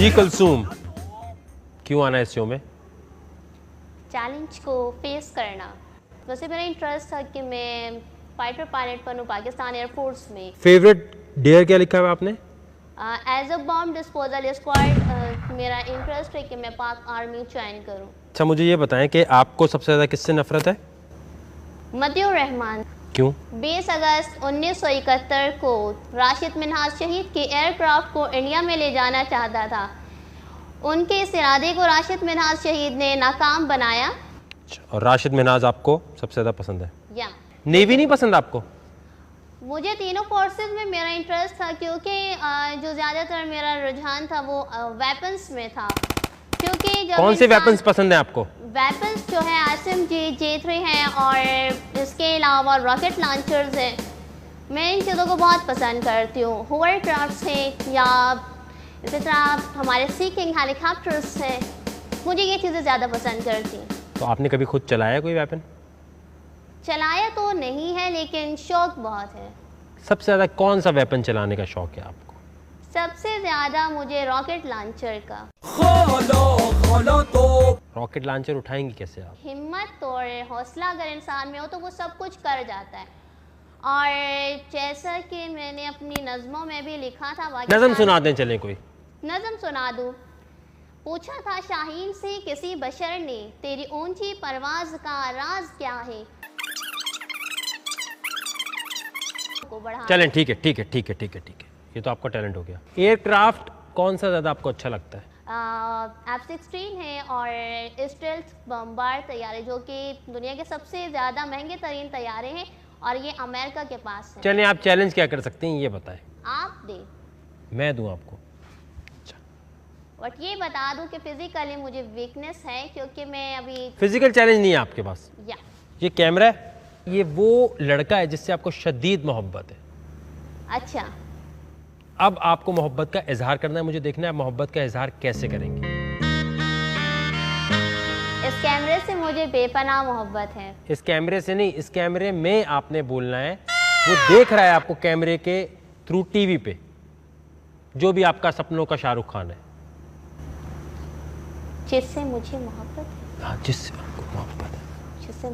जी कुलसूम, क्यों आना है इस शो में? चैलेंज को फेस करना। वैसे मेरा इंटरेस्ट था कि मैं फाइटर पायलट बनूं पाकिस्तान एयरफोर्स में। फेवरेट डेयर क्या लिखा है आपने? As a bomb disposal squad मेरा इंटरेस्ट है कि मैं पाक आर्मी ज्वाइन करूं। अच्छा, मुझे ये बताएं कि आपको सबसे ज़्यादा किससे नफरत है? मतियुर रहमान। क्यों? 20 अगस्त 1971 को राशिद मिन्हाज शहीद के एयरक्राफ्ट को इंडिया में ले जाना चाहता था। उनके इस इरादे को राशिद मिन्हाज शहीद ने नाकाम बनाया। अच्छा, और राशिद मिन्हाज आपको सबसे ज़्यादा पसंद है? या नेवी नहीं पसंद आपको? मुझे तीनों फोर्सेस में मेरा इंटरेस्ट था, क्योंकि जो ज़्यादातर मेरा रुझान था वो वेपन्स में था। क्योंकि जब कौन से वेपन्स पसंद है आपको? वेपन्स जो है SMG J3 हैं और इसके अलावा रॉकेट लॉन्चर्स हैं। मैं इन चीज़ों को बहुत पसंद करती हूँ। होवरक्राफ्ट्स हैं या इसी तरह हमारे सी किंग हेलीकॉप्टर्स हैं, मुझे ये चीज़ें ज़्यादा पसंद करती हैं। तो आपने कभी खुद चलाया कोई वेपन? चलाया तो नहीं है, लेकिन शौक बहुत है। सबसे ज़्यादा कौन सा वेपन चलाने का शौक है आपको? सबसे ज़्यादा मुझे रॉकेट लॉन्चर का। तो रॉकेट लॉन्चर उठाएंगी कैसे आप? हिम्मत और हौसला अगर इंसान में हो तो वो सब कुछ कर जाता है। और जैसा कि मैंने अपनी नज़मों में भी लिखा था, नज़म सुना दें, चलें कोई नज़म सुना दूँ। पूछा था शाहीन से किसी बशर ने, तेरी ऊंची परवाज़ का राज क्या है। चलें, ठीक है ठीक है ठीक है ठीक है ठीक है, ये तो आपका टैलेंट हो गया। एयरक्राफ्ट कौन सा ज़्यादा आपको अच्छा लगता है? F-16 है और स्टेल्थ बम्बार तैयारे, जो कि दुनिया के सबसे ज़्यादा महंगे तरीन तैयारे हैं और ये अमेरिका के पास है। चलें, आप चैलेंज क्या कर सकते हैं ये बताएं। आप दे। मैं दूं आपको? अच्छा, बट ये बता दूं कि फिजिकली मुझे वीकनेस है, क्योंकि मैं अभी फिजिकल चैलेंज नहीं है आपके पास? या ये कैमरा है, ये वो लड़का है जिससे आपको शदीद मोहब्बत है। अच्छा, अब आपको मोहब्बत का इजहार करना है, मुझे देखना है मोहब्बत का इजहार कैसे करेंगे। इस कैमरे से मुझे बेपनाह मोहब्बत है। इस कैमरे से नहीं, इस कैमरे में आपने बोलना है। वो देख रहा है आपको कैमरे के थ्रू टीवी पे, जो भी आपका सपनों का शाहरुख खान है। जिससे मुझे मोहब्बत है। हाँ, जिससे आपको मोहब्बत है। जिससे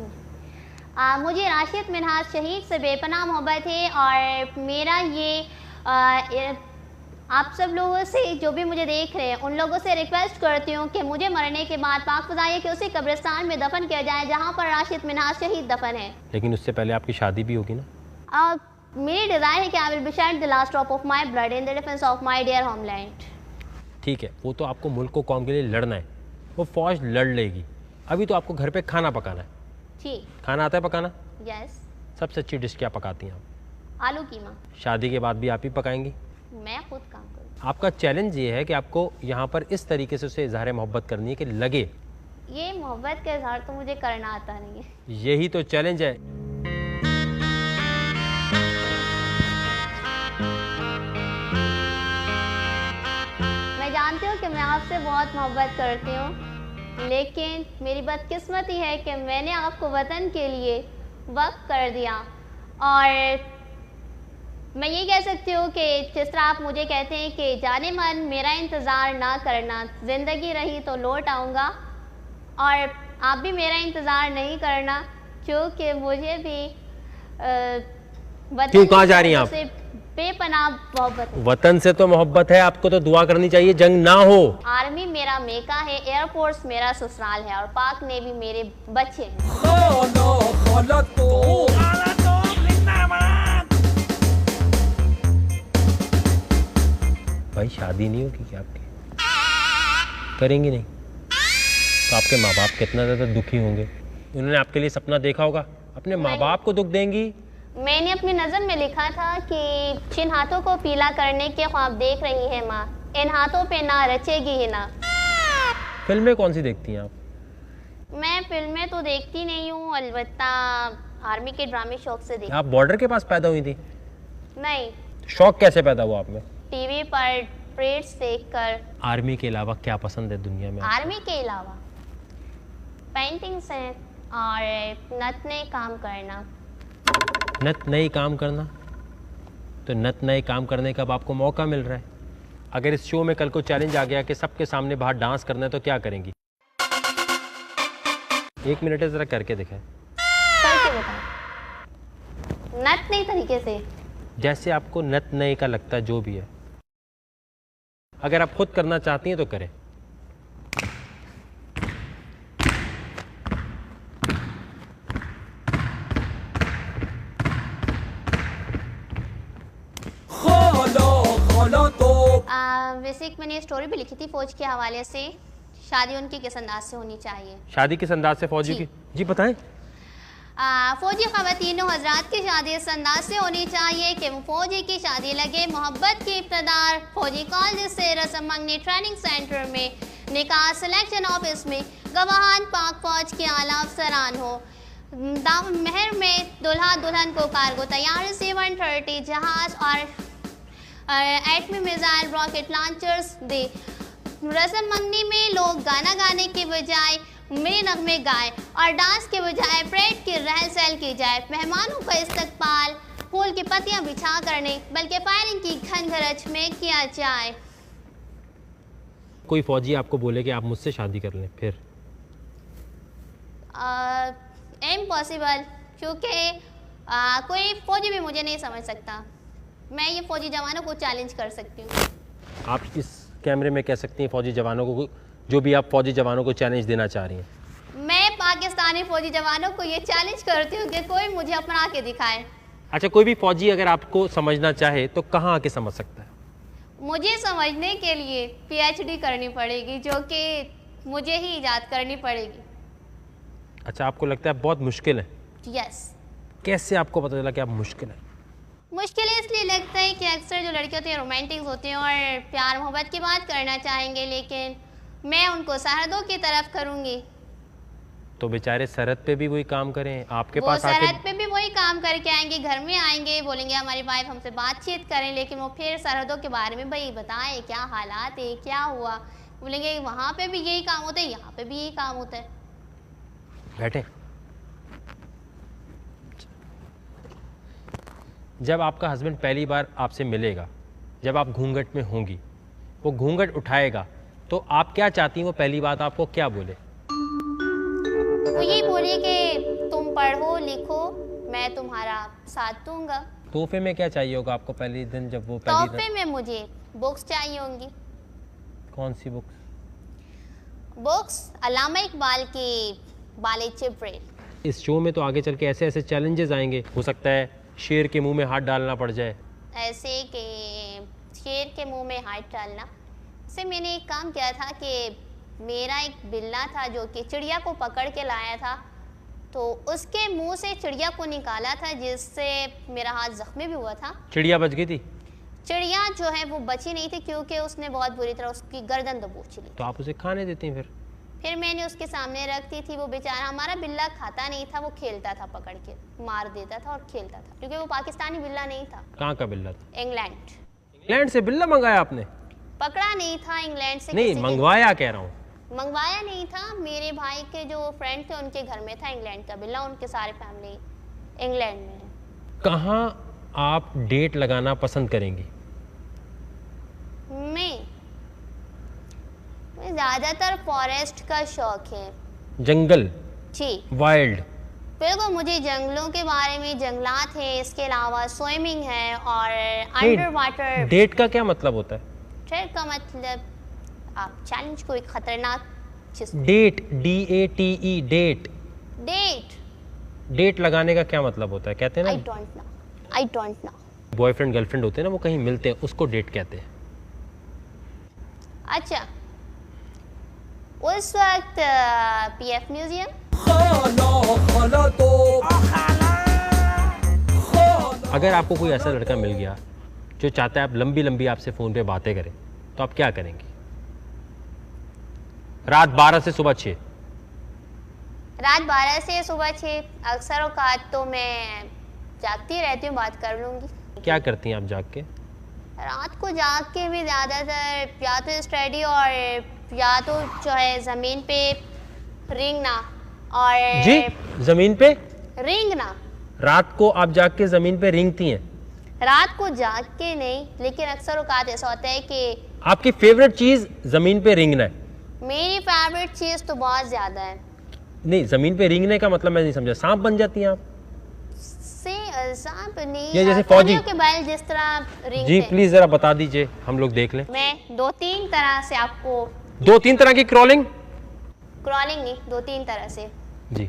मुझे राशिद मिन्हाज शहीद से बेपनाह मोहब्बत है। और मेरा ये आप सब लोगों से, जो भी मुझे देख रहे हैं, उन लोगों से रिक्वेस्ट करती हूँ कि मुझे मरने के बाद पाक फजाइए कि उसी कब्रिस्तान में दफन किया जाए जहाँ पर राशिद मिन्हाज शहीद दफन है। लेकिन उससे पहले आपकी शादी भी होगी ना? मेरी डिज़ायर है कि I will be shed the last drop of my blood in the defence of my dear homeland. ठीक है, वो तो आपको मुल्क को कौम के लिए लड़ना है, वो फौज लड़ लेगी। अभी तो आपको घर पे खाना पकाना है। ठीक। खाना आता है पकाना? यस। सबसे अच्छी डिश क्या पकाती हैं आप? आलू कीमा। शादी के बाद भी आप ही पकाएंगी? मैं खुद काम करूँ। आपका चैलेंज ये है कि आपको यहाँ पर इस तरीके से उसे इजहार मोहब्बत करनी है कि लगे। ये मोहब्बत का इजहार तो मुझे करना आता नहीं है। यही तो चैलेंज है। मैं जानती हूँ कि मैं आपसे बहुत मोहब्बत करती हूँ, लेकिन मेरी बदकिस्मती है कि मैंने आपको वतन के लिए वक्त कर दिया। और मैं ये कह सकती हूँ कि जिस तरह आप मुझे कहते हैं कि जाने मन मेरा इंतज़ार ना करना, ज़िंदगी रही तो लौट आऊँगा, और आप भी मेरा इंतज़ार नहीं करना, क्योंकि मुझे भी क्यों, कहाँ जा रही हैं आप? बेपनाह मोहब्बत है। वतन से तो मोहब्बत है, आपको तो दुआ करनी चाहिए जंग ना हो। आर्मी मेरा मेका है, एयरफोर्स मेरा ससुराल है और पाक नेवी मेरे बच्चे हैं। भाई शादी नहीं होगी क्या आपकी? करेंगी नहीं तो आपके माँ बाप कितना ज़्यादा दुखी होंगे। उन्होंने आपके लिए सपना देखा होगा, अपने माँ बाप को दुख देंगी। मैंने अपनी नज़म में लिखा था कि जिन हाथों को पीला करने के ख्वाब देख रही है माँ, इन हाथों पे ना रचेगी ही ना। फिल्में कौन सी देखती हैं आप? मैं फिल्में तो देखती नहीं हूँ, अलबत्ता आर्मी के ड्रामे शौक से देखती। आप बॉर्डर के पास पैदा हुई थी? नहीं। शौक कैसे पैदा हुआ आप में? टीवी पर परेड्स देखकर। आर्मी के अलावा क्या पसंद है दुनिया में? आर्मी के अलावा पेंटिंग्स हैं और नत नए काम करना। नत नए काम करना? तो नत नए काम करने का अब आपको मौका मिल रहा है। अगर इस शो में कल को चैलेंज आ गया कि सबके सामने बाहर डांस करना है तो क्या करेंगी? 1 मिनट है, जरा करके दिखाएं। करके बताओ, नत नई तरीके से। जैसे आपको नत नए का लगता है, जो भी है। अगर आप खुद करना चाहती हैं तो करें। बेसिक मैंने स्टोरी भी लिखी थी फौज के हवाले से। शादी उनकी किस अंदाज से होनी चाहिए? शादी किस अंदाज से फौजी की? जी बताएं। फौजी ख़वातीनों हज़रात की शादी इस अंदाज से होनी चाहिए कि वो फौजी की शादी लगे मोहब्बत की इब्तदा, फौजी कॉलेज से रस्म मंगनी ट्रेनिंग सेंटर में, निकाह सिलेक्शन ऑफिस में, गवाहान पाक फौज के आला अफसरान हो, महर में दुल्हा दुल्हन को कार्गो तैयार C-130 जहाज और एटमी मिसाइल रॉकेट लॉन्चर्स दे। रस्म मंगनी में लोग गाना गाने के बजाय मेरे नगमे गाए और डांस के बजाय परेड की रहल सहल की जाए। मेहमानों का इस्तकबाल फूल की पत्तियां बिछा कर नहीं बल्कि फायरिंग की खनगरज में किया जाए। कोई फौजी आपको बोले कि आप मुझसे शादी कर लें, फिर? इम्पॉसिबल, क्योंकि कोई फौजी भी मुझे नहीं समझ सकता। मैं ये फौजी जवानों को चैलेंज कर सकती हूँ। आप इस कैमरे में कह सकती हैं फौजी जवानों को, जो भी आप फौजी जवानों को चैलेंज देना चाह रही हैं। मैं पाकिस्तानी फौजी जवानों को ये चैलेंज करती हूँ कि कोई मुझे अपना के दिखाए। अच्छा, कोई भी फौजी अगर आपको समझना चाहे तो कहाँ आके समझ सकता है? मुझे समझने के लिए PhD करनी पड़ेगी, जो कि मुझे ही ईजाद करनी पड़ेगी। अच्छा, आपको लगता है बहुत मुश्किल है? यस। कैसे आपको पता चला कि आप मुश्किल है? मुश्किल इसलिए लगता है कि अक्सर जो लड़के होते हैं रोमांटिक होते हैं और प्यार मोहब्बत की बात करना चाहेंगे, लेकिन मैं उनको सरहदों की तरफ करूँगी। तो बेचारे सरहद पे भी वही काम करें, आपके वो पास आके सरहद पे भी वही काम करके आएंगे, घर में आएंगे, बोलेंगे हमारी वाइफ हमसे बातचीत करें, लेकिन वो फिर सरहदों के बारे में भाई बताएं क्या हालात है, क्या हुआ। बोलेंगे वहाँ पे भी यही काम होता है, यहाँ पे भी यही काम होता है। बैठे। जब आपका हस्बैंड पहली बार आपसे मिलेगा, जब आप घूंघट में होंगी, वो घूंघट उठाएगा तो आप क्या चाहती हैं वो पहली बात आपको क्या बोले? वो यही बोले कि तुम पढ़ो लिखो, मैं तुम्हारा साथ दूंगा। तोहफे में क्या चाहिए होगा आपको पहले दिन जब वो पहली तोहफे में मुझे बुक्स चाहिए होंगी। कौन सी बुक्स? बुक्स अल्लामा इकबाल की बाले चिब्रेल। इस शो में तो आगे चल के ऐसे ऐसे चैलेंजेस आएंगे, हो सकता है शेर के मुंह में हाथ डालना पड़ जाए। ऐसे कि शेर के मुंह में हाथ डालना से मैंने एक काम किया था कि मेरा एक बिल्ला था जो कि चिड़िया को पकड़ के लाया था, तो उसके मुंह से चिड़िया को निकाला था, जिससे मेरा हाथ जख्मी भी हुआ था। चिड़िया बच गई थी? चिड़िया जो है वो बची नहीं थी, क्योंकि उसने बहुत बुरी तरह उसकी गर्दन दबोच ली। तो आप उसे खाने देती हैं? फिर मैंने उसके सामने रखती थी। वो बेचारा, हमारा बिल्ला खाता नहीं था, वो खेलता था, पकड़ के मार देता था और खेलता था, क्योंकि वो पाकिस्तानी बिल्ला नहीं था। कहाँ का बिल्ला था? इंग्लैंड। इंग्लैंड से बिल्ला मंगाया आपने? पकड़ा नहीं था इंग्लैंड से। नहीं, मंगवाया कह रहा हूँ। मंगवाया नहीं था, मेरे भाई के जो फ्रेंड थे उनके घर में था इंग्लैंड का बिल्ला, उनके सारे फैमिली इंग्लैंड में है। कहाँ आप डेट लगाना पसंद करेंगी? मैं ज़्यादातर फॉरेस्ट का शौक है। जंगल? जी, वाइल्ड। बिल्कुल, मुझे जंगलों के बारे में, जंगलात है, इसके अलावा स्विमिंग है और अंडर वाटर। डेट का क्या मतलब होता है? डेट का मतलब आप चैलेंज को एक खतरनाक चीज। Date, DATE, date. Date, date लगाने का क्या मतलब होता है? कहते हैं आई ना, डोंट नो। बॉयफ्रेंड गर्लफ्रेंड होते हैं ना, वो कहीं मिलते हैं, उसको डेट कहते हैं। अच्छा, उस वक्त PF म्यूजियम। अगर आपको कोई ऐसा लड़का मिल गया जो चाहता है आप लंबी लंबी आपसे फ़ोन पे बातें करें, तो आप क्या करेंगी? रात 12 से सुबह 6? रात 12 से सुबह 6 अक्सर औकात तो मैं जागती रहती हूँ, बात कर लूँगी। क्या करती हैं आप जाग के? रात को जाग के भी ज़्यादातर या तो स्टडी और या तो जो है ज़मीन पे रेंगना। और जी, ज़मीन पे रेंगना। रात को आप जाग के ज़मीन पे रेंगती हैं? रात को जाग के नहीं, लेकिन अक्सर औकात ऐसा होता है कि आपकी फेवरेट चीज जमीन पे रेंगना है। मेरी फेवरेट चीज़ तो बहुत ज़्यादा है। नहीं, जमीन पे रेंगने का मतलब मैं नहीं समझा। सांप बन जाती हैं आप? सांप नहीं, ये जैसे फौजी के बैल जिस तरह रेंगते जी हैं। प्लीज जरा बता दीजिए, हम लोग देख लें। मैं 2-3 तरह से आपको, 2-3 तरह की क्रॉलिंग? क्रॉलिंग नहीं, 2-3 तरह से। जी।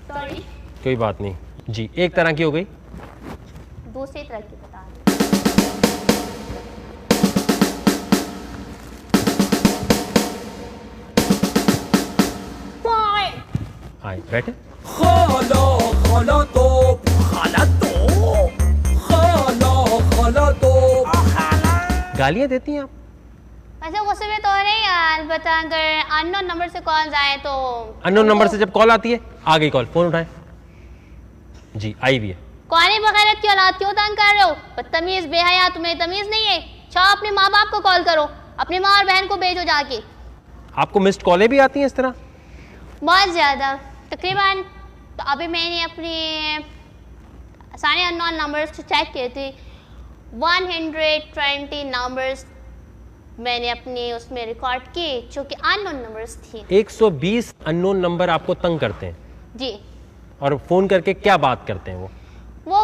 सॉरी, कोई बात नहीं जी। एक तरह की हो गई। दूसरी तरह की बता रही हूँ। आए बैठे। गालियाँ देती हैं आप? अच्छा, गुस्से में तो नहीं यार, बता अगर अननोन नंबर से कॉल आए तो। अननोन नंबर से जब कॉल आती है, आ गई कॉल, फोन उठाएं। जी आई भी है। कौन बगैरत की औलाद क्यों तंग कर रहे हो? बदतमीज, बेहया, तुम्हें तमीज नहीं है? चाहो अपने माँ बाप को कॉल करो, अपनी माँ और बहन को भेजो जाके। आपको मिस्ड कॉलें भी आती हैं इस तरह? बहुत ज़्यादा, तकरीबन। तो अभी मैंने अपने सारे अननोन नंबर्स चेक किए थे, 120 नंबर्स मैंने अपने उसमें रिकॉर्ड किए जो कि अननोन नंबर्स थी। 120 अननोन नंबर आपको तंग करते हैं? जी। और फोन करके क्या बात करते हैं वो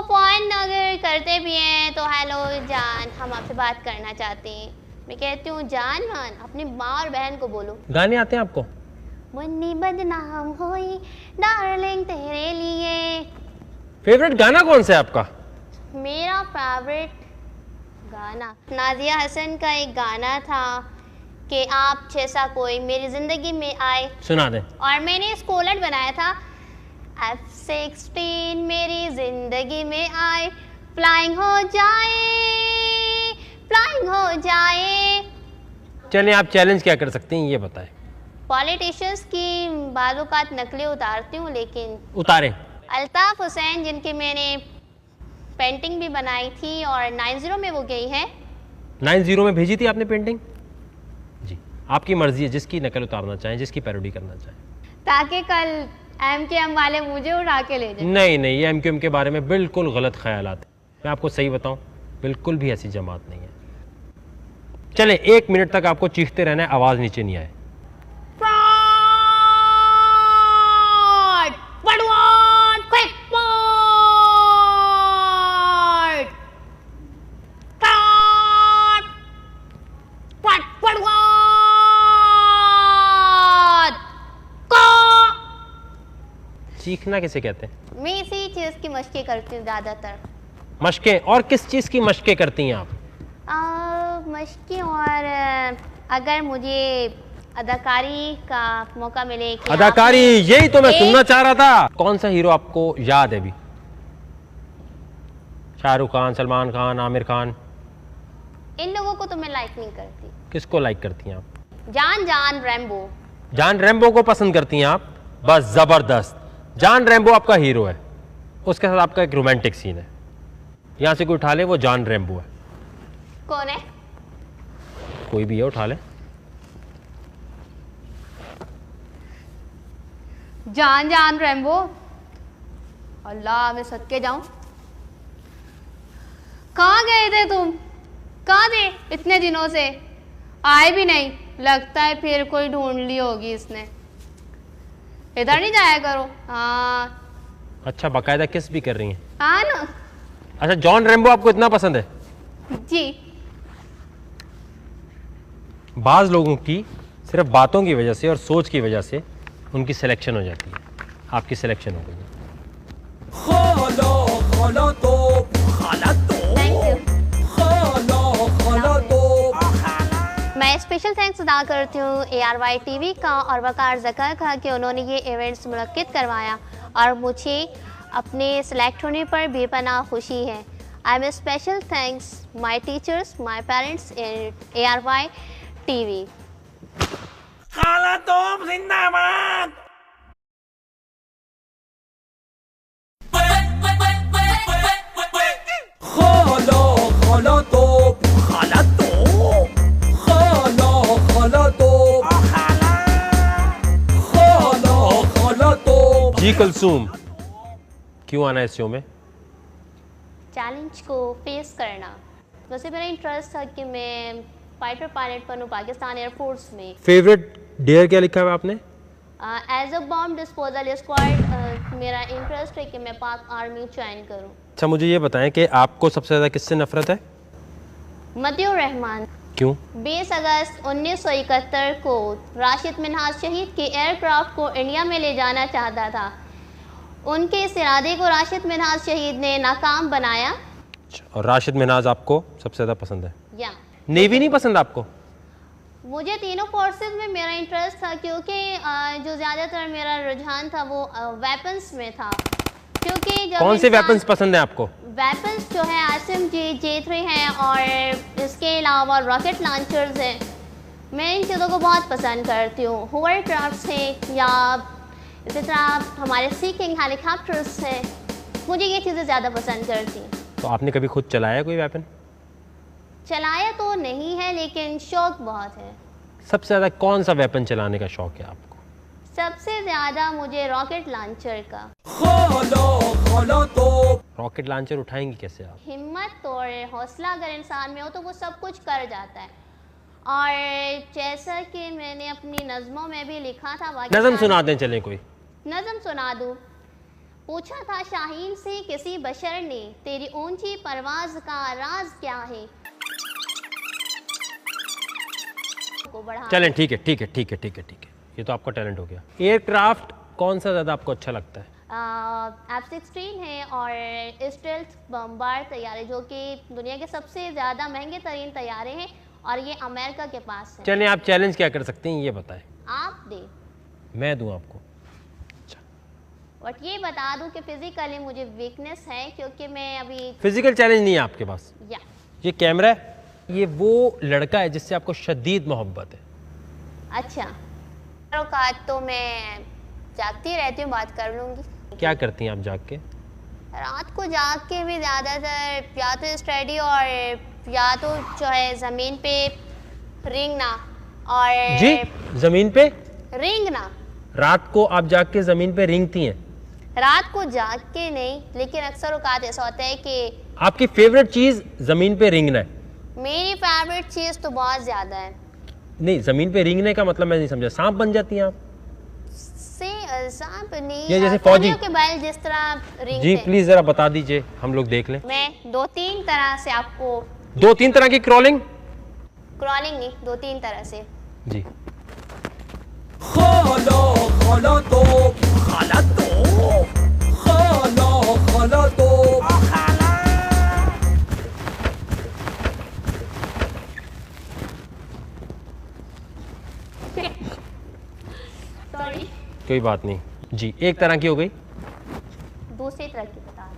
फ़ोन अगर करते भी हैं तो हेलो जान, हम आपसे बात करना चाहते हैं। मैं कहती हूँ जान मान, अपनी माँ और बहन को बोलो। गाने आते हैं आपको? मुन्नी बदनाम होई डार्लिंग तेरे लिए। फेवरेट गाना कौन सा है आपका? मेरा फेवरेट गाना नाज़िया हसन का एक गाना था कि आप जैसा कोई मेरी ज़िंदगी में आए। सुना दें। और मैंने इसको उलट बनाया था, F-16 मेरी ज़िंदगी में आए, फ्लाइंग हो जाए, फ्लाइंग हो जाए। चलें, आप चैलेंज क्या कर सकती हैं ये बताएं। पॉलिटिशियंस की बाज़-औक़ात नकलें उतारती हूँ, लेकिन उतारें। अल्ताफ़ हुसैन जिनकी मैंने पेंटिंग भी बनाई थी और 90 में वो गई है। 90 में भेजी थी आपने पेंटिंग? जी, आपकी मर्जी है, जिसकी नकल उतारना चाहें, जिसकी पैरोडी करना चाहें, ताकि कल MKM वाले मुझे उठा के ले जाए। नहीं नहीं, ये MQM के बारे में बिल्कुल गलत ख्यालात है। मैं आपको सही बताऊं, बिल्कुल भी ऐसी जमात नहीं है। चलें, 1 मिनट तक आपको चीखते रहना है, आवाज़ नीचे नहीं आए। चीखना किसे कहते हैं? मैं इसी चीज़ की मशक़ें करती हूँ ज़्यादातर। मशकें? और किस चीज़ की मशकें करती हैं आप? मशक़ें, और अगर मुझे अदाकारी का मौका मिले कि अदाकारी, यही तो मैं सुनना चाह रहा था। कौन सा हीरो आपको याद है अभी? शाहरुख खान, सलमान खान, आमिर खान? इन लोगों को तो मैं लाइक नहीं करती। किसको लाइक करती हैं आप? जान रैम्बो। जान रैम्बो को पसंद करती हैं आप? बस जबरदस्त। जान रैम्बो आपका हीरो है, उसके साथ आपका एक रोमांटिक सीन है। यहां से कोई उठा ले, वो जान रैम्बो है। कौन है? कोई भी है, उठा ले। जान रैम्बो। अल्लाह, मैं सदके जाऊं। कहाँ गए थे तुम? कहाँ थे इतने दिनों से? आए भी नहीं। लगता है फिर कोई ढूंढ ली होगी इसने। इधर नहीं जाया करो। हाँ। अच्छा, बाकायदा किस भी कर रही हैं? हाँ ना। अच्छा, जॉन रैम्बो आपको इतना पसंद है? जी। बाज़ लोगों की सिर्फ बातों की वजह से और सोच की वजह से उनकी सिलेक्शन हो जाती है। आपकी सिलेक्शन हो गई है। मैं स्पेशल थैंक्स अदा करती हूँ ARY TV का और वकार ज़का का कि उन्होंने ये इवेंट्स मुनक्किद करवाया और मुझे अपने सेलेक्ट होने पर बेपनाह खुशी है। I am special thanks my teachers, my parents in ARY TV। खाला तोप जिंदाबाद। खाला तोप, खाला कुलसूम, क्यों आना है इस शो में? चैलेंज को फेस करना। वैसे मेरा इंटरेस्ट था कि मैं फाइटर पायलट बनूँ पाकिस्तान एयरफोर्स में। फेवरेट डेयर क्या लिखा है आपने? As a bomb disposal squad मेरा इंटरेस्ट है कि मैं पाक आर्मी ज्वाइन करूँ। अच्छा, मुझे ये बताएं कि आपको सबसे ज़्यादा किससे नफरत है? मतियुर रहमान। क्यों? 20 अगस्त 1971 को राशिद मिन्हाज शहीद के एयरक्राफ्ट को इंडिया में ले जाना चाहता था। उनके इस इरादे को राशिद मिन्हाज शहीद ने नाकाम बनाया। अच्छा, और राशिद मिन्हाज आपको सबसे ज़्यादा पसंद है? या नेवी नहीं पसंद आपको? मुझे तीनों फोर्सेस में मेरा इंटरेस्ट था, क्योंकि जो ज़्यादातर मेरा रुझान था वो वेपन्स में था। क्योंकि जब कौन से वेपन्स पसंद है आपको? वेपन्स जो है SMG J3 हैं और इसके अलावा रॉकेट लॉन्चर्स हैं। मैं इन चीज़ों को बहुत पसंद करती हूँ। होवरक्राफ्ट्स हैं या इसी तरह हमारे सी किंग हेलीकॉप्टर्स हैं, मुझे ये चीज़ें ज़्यादा पसंद करती हैं। तो आपने कभी खुद चलाया कोई वेपन? चलाया तो नहीं है, लेकिन शौक बहुत है। सबसे ज़्यादा कौन सा वेपन चलाने का शौक है आपको? सबसे ज़्यादा मुझे रॉकेट लॉन्चर का। रॉकेट लॉन्चर उठाएंगी कैसे आप? हिम्मत और हौसला अगर इंसान में हो तो वो सब कुछ कर जाता है। और जैसा कि मैंने अपनी नज़मों में भी लिखा था, नज़म सुना दें, चलें कोई नज़म सुना दूँ। पूछा था शाहीन से किसी बशर ने, तेरी ऊंची परवाज़ का राज क्या है। चलें, ठीक है ठीक है ठीक है ठीक है ठीक है, ये तो आपका टैलेंट हो गया। एयरक्राफ्ट कौन सा ज़्यादा आपको अच्छा लगता है? F-16 है और स्टेल्थ बम्बार तैयारे, जो कि दुनिया के सबसे ज़्यादा महंगे तरीन तैयारे हैं और ये अमेरिका के पास है। चलें, आप चैलेंज क्या कर सकते हैं ये बताएं। आप दे। मैं दूं आपको? बट ये बता दूं कि फिजिकली मुझे वीकनेस है, क्योंकि मैं अभी फिजिकल चैलेंज नहीं है आपके पास? या ये कैमरा है, ये वो लड़का है जिससे आपको शदीद मोहब्बत है। अच्छा, औकात तो मैं जागती रहती हूँ, बात कर लूँगी। क्या करती हैं आप जाग के? रात को जाग के भी ज़्यादातर या तो स्टडी और या तो जो है ज़मीन पे रेंगना। और जी, ज़मीन पे रेंगना। रात को आप जाग के ज़मीन पे रेंगती हैं? रात को जाग के नहीं, लेकिन अक्सर औकात ऐसा होता है कि आपकी फेवरेट चीज़ ज़मीन पे रेंगना है? मेरी फेवरेट चीज़ तो बहुत ज़्यादा है। नहीं, ज़मीन पे रेंगने का मतलब मैं नहीं समझा। सांप बन जाती हैं आप? सांप नहीं, ये जैसे फौजी के बैल जिस तरह रेंगते जी, हैं। प्लीज जरा बता दीजिए, हम लोग देख लें। मैं 2-3 तरह से आपको 2-3 तरह की क्रॉलिंग क्रॉलिंग नहीं, 2-3 तरह से जी। सॉरी, कोई बात नहीं जी। एक तरह की हो गई, दूसरी तरह की बता दूं।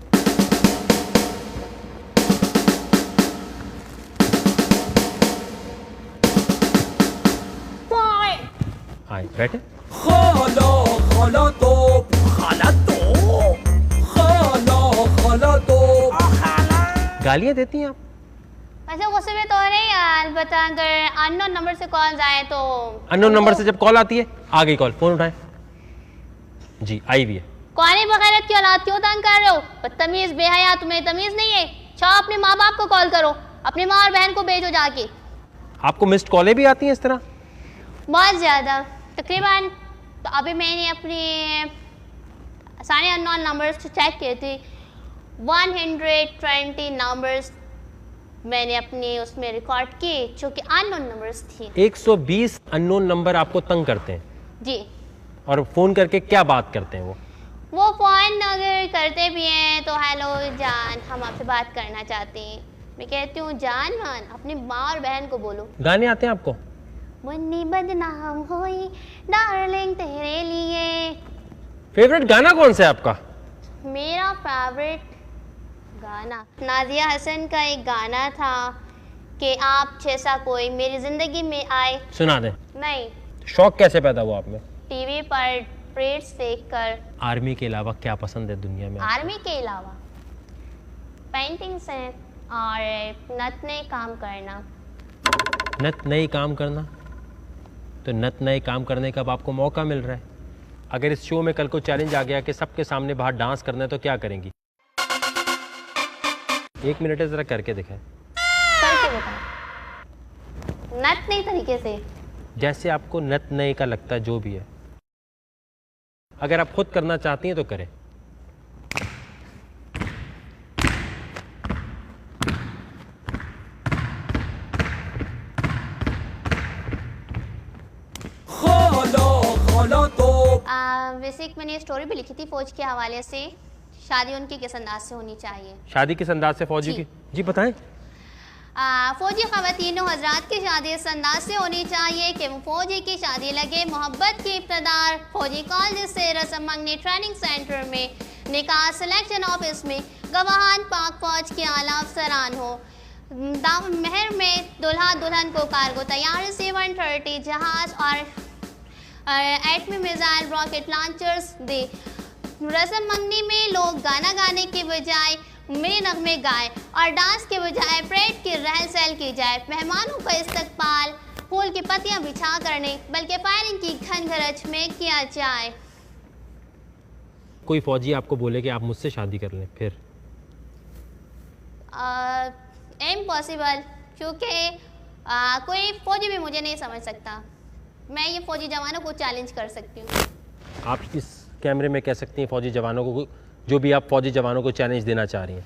आए बैठे। गालियाँ देती हैं आप? अच्छा, गुस्से में तो नहीं यार, बता अगर अननोन नंबर से कॉल आए तो। अननोन नंबर से जब कॉल आती है, आ गई कॉल, फोन उठाएं। जी, आई भी है। कौन बगैरत की औलाद क्यों तंग कर रहे हो? बदतमीज, बेहया, तुम्हें तमीज नहीं है? चाहो अपने माँ बाप को कॉल करो, अपनी माँ और बहन को भेजो जाके। आपको मिस्ड कॉलें भी आती हैं इस तरह? बहुत ज़्यादा, तकरीबन। तो अभी मैंने अपने सारे अननोन नंबर्स चेक किए थे, 120 नंबर्स मैंने अपने उसमें रिकॉर्ड किए जो कि अननोन नंबर्स थी। 120 अननोन नंबर आपको तंग करते हैं? जी। और फ़ोन करके क्या बात करते हैं वो फ़ोन अगर करते भी हैं तो हेलो जान, हम आपसे बात करना चाहते हैं। मैं कहती हूँ जान मान, अपनी माँ और बहन को बोलो। गाने आते हैं आपको? मुन्नी बदनाम होई डार्लिंग तेरे लिए। फेवरेट गाना कौन सा है आपका? मेरा फेवरेट गाना नाजिया हसन का एक गाना था कि आप जैसा कोई मेरी ज़िंदगी में आए। सुना दें। नहीं। शौक कैसे पैदा हुआ आप में? टीवी पर परेड्स देखकर। आर्मी के अलावा क्या पसंद है दुनिया में? आर्मी के अलावा पेंटिंग्स हैं और नत नए काम करना। नत नए काम करना? तो नत नए काम करने का अब आपको मौका मिल रहा है। अगर इस शो में कल को चैलेंज आ गया कि सबके सामने बाहर डांस करना है तो क्या करेंगी? 1 मिनट है, ज़रा करके दिखाएं। करके बताओ, नत नई तरीके से। जैसे आपको नत नए का लगता है, जो भी है। अगर आप खुद करना चाहती हैं तो करें। वैसे मैंने स्टोरी भी लिखी थी फौज के हवाले से, शादी उनकी किस अंदाज से होनी चाहिए। शादी किस अंदाज से फौजी की? जी बताएं। फौजी ख़वातीन हज़रात की शादी इस अंदाज से होनी चाहिए कि वो फौजी की शादी लगे मोहब्बत की इब्तदा फौजी कॉलेज से, रस्म मंगनी ट्रेनिंग सेंटर में, निकाह सिलेक्शन ऑफिस में, गवाहान पाक फौज के आला अफसरान हो, महर में दुल्हा दुल्हन को कार्गो तैयार C-130 जहाज और एटमी मिसाइल रॉकेट लॉन्चर्स दे। रस्म मंगनी में लोग गाना गाने के बजाय मेरे नगमे गाए और डांस के बजाय परेड की रहल सहल की जाए। मेहमानों का इस्तकबाल फूल की पत्तियां बिछा करने बल्कि फायरिंग की घनघरच में किया जाए। कोई फौजी आपको बोले कि आप मुझसे शादी कर लें, फिर? इम्पॉसिबल, क्योंकि कोई फौजी भी मुझे नहीं समझ सकता। मैं ये फौजी जवानों को चैलेंज कर सकती हूँ। आप इस कैमरे में कह सकती हैं फौजी जवानों को, जो भी आप फौजी जवानों को चैलेंज देना चाह रही हैं।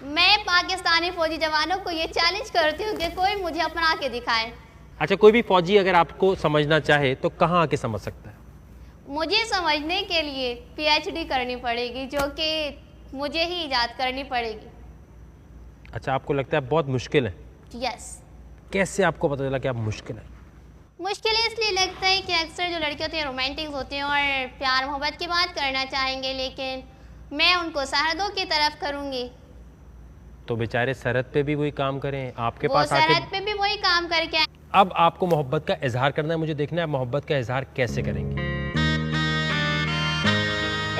मैं पाकिस्तानी फौजी जवानों को ये चैलेंज करती हूँ कि कोई मुझे अपना के दिखाए। अच्छा, कोई भी फौजी अगर आपको समझना चाहे तो कहाँ आके समझ सकता है? मुझे समझने के लिए PhD करनी पड़ेगी, जो कि मुझे ही ईजाद करनी पड़ेगी। अच्छा, आपको लगता है बहुत मुश्किल है? यस। कैसे आपको पता चला कि आप मुश्किल है? मुश्किल इसलिए लगता है कि अक्सर जो लड़के होते हैं रोमांटिक होते हैं और प्यार मोहब्बत की बात करना चाहेंगे, लेकिन मैं उनको सरहदों की तरफ करूँगी। तो बेचारे सरहद पे भी वही काम करें, आपके वो पास सरहद पे भी वही काम करके आए। अब आपको मोहब्बत का इजहार करना है, मुझे देखना है मोहब्बत का इजहार कैसे करेंगे।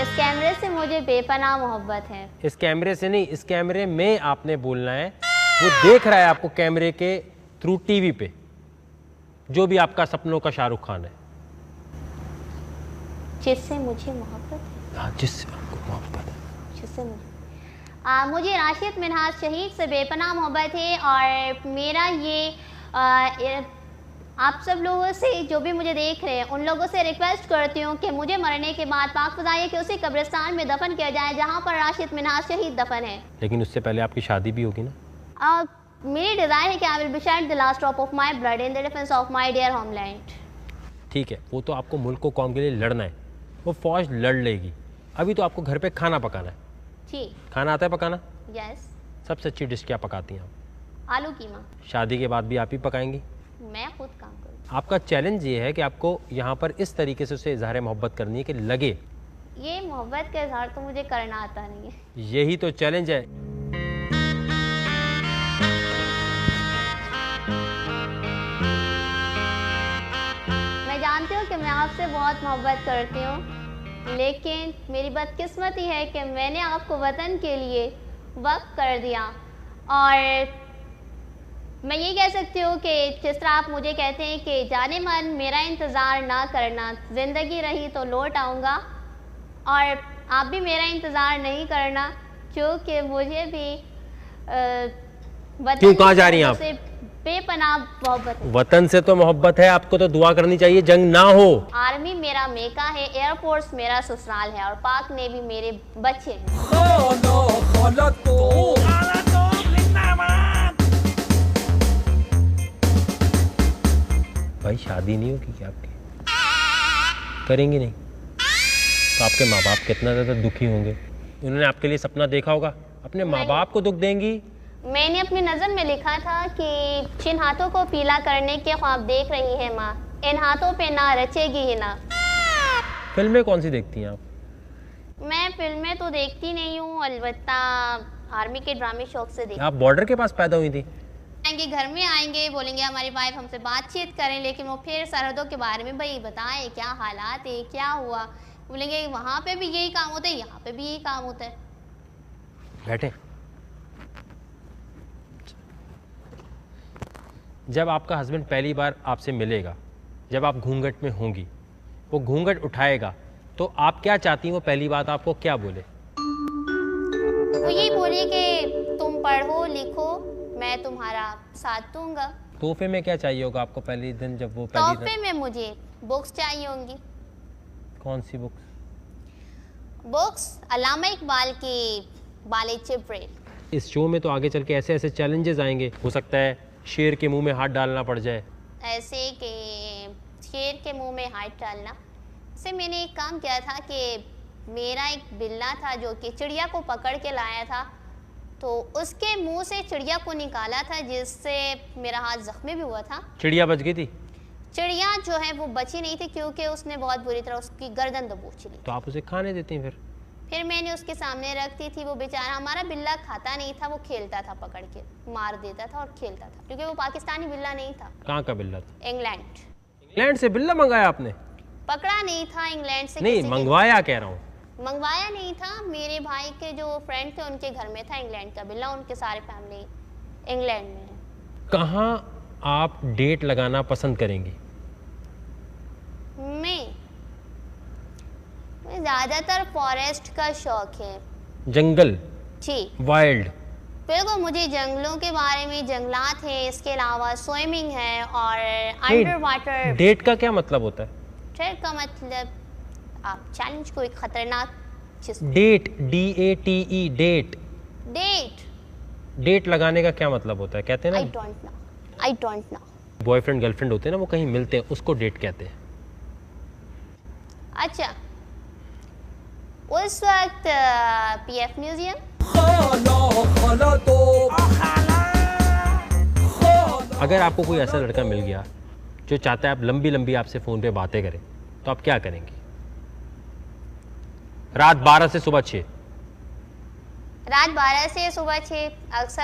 इस कैमरे से मुझे बेपनाह मोहब्बत है। इस कैमरे से नहीं, इस कैमरे में आपने बोलना है। वो देख रहा है आपको कैमरे के थ्रू टीवी पे, जो भी आपका सपनों का शाहरुख खान है। जिससे मुझे मोहब्बत है। हाँ, जिससे आपको मोहब्बत है। जिससे मुझे राशिद मिन्हाज शहीद से बेपनाह मोहब्बत है। और मेरा ये आप सब लोगों से, जो भी मुझे देख रहे हैं, उन लोगों से रिक्वेस्ट करती हूँ कि मुझे मरने के बाद पाक फ़ज़ाइया के उसी कब्रिस्तान में दफन किया जाए जहाँ पर राशिद मिन्हाज शहीद दफन है। लेकिन उससे पहले आपकी शादी भी होगी ना? मेरी डिज़ायर है कि I will be shed the last drop of my blood in the defence of my dear homeland. ठीक है, वो तो आपको मुल्क को कौम के लिए लड़ना है, वो फौज लड़ लेगी। अभी तो आपको घर पे खाना पकाना है। ठीक। खाना आता है पकाना? यस। सबसे अच्छी डिश क्या पकाती हैं आप? आलू कीमा। शादी के बाद भी आप ही पकाएंगी? मैं खुद काम करूँ। आपका चैलेंज ये है कि आपको यहाँ पर इस तरीके से उसे इजहार मोहब्बत करनी है कि लगे। ये मोहब्बत का इजहार तो मुझे करना आता नहीं है। यही तो चैलेंज है। मैं जानती हूँ कि मैं आपसे बहुत मोहब्बत करती हूँ, लेकिन मेरी बदकिस्मती है कि मैंने आपको वतन के लिए वक्त कर दिया। और मैं ये कह सकती हूँ कि जिस तरह आप मुझे कहते हैं कि जाने मन मेरा इंतज़ार ना करना, ज़िंदगी रही तो लौट आऊँगा, और आप भी मेरा इंतज़ार नहीं करना, क्योंकि मुझे भी क्यों, कहाँ जा रही हैं आप? बेपनाह मोहब्बत है। वतन से तो मोहब्बत है, आपको तो दुआ करनी चाहिए जंग ना हो। आर्मी मेरा मेका है, एयरफोर्स मेरा ससुराल है, और पाक नेवी मेरे बच्चे हैं। भाई शादी नहीं होगी क्या आपकी? करेंगी नहीं तो आपके माँ बाप कितना ज़्यादा दुखी होंगे। उन्होंने आपके लिए सपना देखा होगा, अपने माँ बाप को दुख देंगी। मैंने अपनी नज़म में लिखा था कि जिन हाथों को पीला करने के ख्वाब देख रही है माँ, इन हाथों पे ना रचेगी ही ना। फिल्में कौन सी देखती हैं आप? मैं फिल्में तो देखती नहीं हूँ, अलबत्ता आर्मी के ड्रामे शौक से देखती। आप बॉर्डर के पास पैदा हुई थी? आएंगे, घर में आएंगे, बोलेंगे हमारी वाइफ हमसे बातचीत करें, लेकिन वो फिर सरहदों के बारे में भाई बताएं क्या हालात है, क्या हुआ। बोलेंगे वहाँ पे भी यही काम होता है, यहाँ पे भी यही काम होता है। बैठे। जब आपका हस्बैंड पहली बार आपसे मिलेगा, जब आप घूंघट में होंगी, वो घूंघट उठाएगा तो आप क्या चाहती हैं वो पहली बात आपको क्या बोले? वो यही बोली कि तुम पढ़ो लिखो, मैं तुम्हारा साथ दूंगा। तोहफे में क्या चाहिए होगा आपको पहले दिन जब वो पहली तोहफे में मुझे बुक्स चाहिए होंगी। कौन सी बुक्स? बुक्स अल्लामा इकबाल की बाले चिब्रेल। इस शो में तो आगे चल के ऐसे ऐसे चैलेंजेस आएंगे, हो सकता है शेर के मुंह में हाथ डालना पड़ जाए। ऐसे कि शेर के मुंह में हाथ डालना से मैंने एक काम किया था कि मेरा एक बिल्ला था जो कि चिड़िया को पकड़ के लाया था, तो उसके मुंह से चिड़िया को निकाला था जिससे मेरा हाथ जख्मी भी हुआ था। चिड़िया बच गई थी? चिड़िया जो है वो बची नहीं थी क्योंकि उसने बहुत बुरी तरह उसकी गर्दन दबोच ली। तो आप उसे खाने देती हैं फिर मैंने उसके सामने रखती थी। वो बेचारा हमारा बिल्ला खाता नहीं था, वो खेलता था, पकड़ के मार देता था और खेलता था क्योंकि वो पाकिस्तानी बिल्ला नहीं था। कहाँ का बिल्ला था? इंग्लैंड। इंग्लैंड से बिल्ला मंगाया आपने? पकड़ा नहीं था इंग्लैंड से। नहीं, मंगवाया कह रहा हूँ। मंगवाया नहीं था, मेरे भाई के जो फ्रेंड थे उनके घर में था इंग्लैंड का बिल्ला। उनके सारे फैमिली इंग्लैंड में है। कहाँ आप डेट लगाना पसंद करेंगी? मैं ज़्यादातर फॉरेस्ट का शौक है। जंगल? जी वाइल्ड? बिल्कुल, मुझे जंगलों के बारे में, जंगलात है, इसके अलावा स्विमिंग है और अंडर वाटर। डेट का क्या मतलब होता है? डेट का मतलब आप चैलेंज कोई खतरनाक चीज। Date, DATE, date. Date date लगाने का क्या मतलब होता है? कहते हैं आई ना डोंट नो। बॉयफ्रेंड गर्लफ्रेंड होते हैं ना, वो कहीं मिलते हैं, उसको डेट कहते हैं। अच्छा, उस वक्त PF म्यूजियम। अगर आपको कोई ऐसा लड़का मिल गया जो चाहता है आप लंबी लंबी आपसे फ़ोन पे बातें करें, तो आप क्या करेंगी? रात 12 से सुबह 6? रात 12 से सुबह 6 अक्सर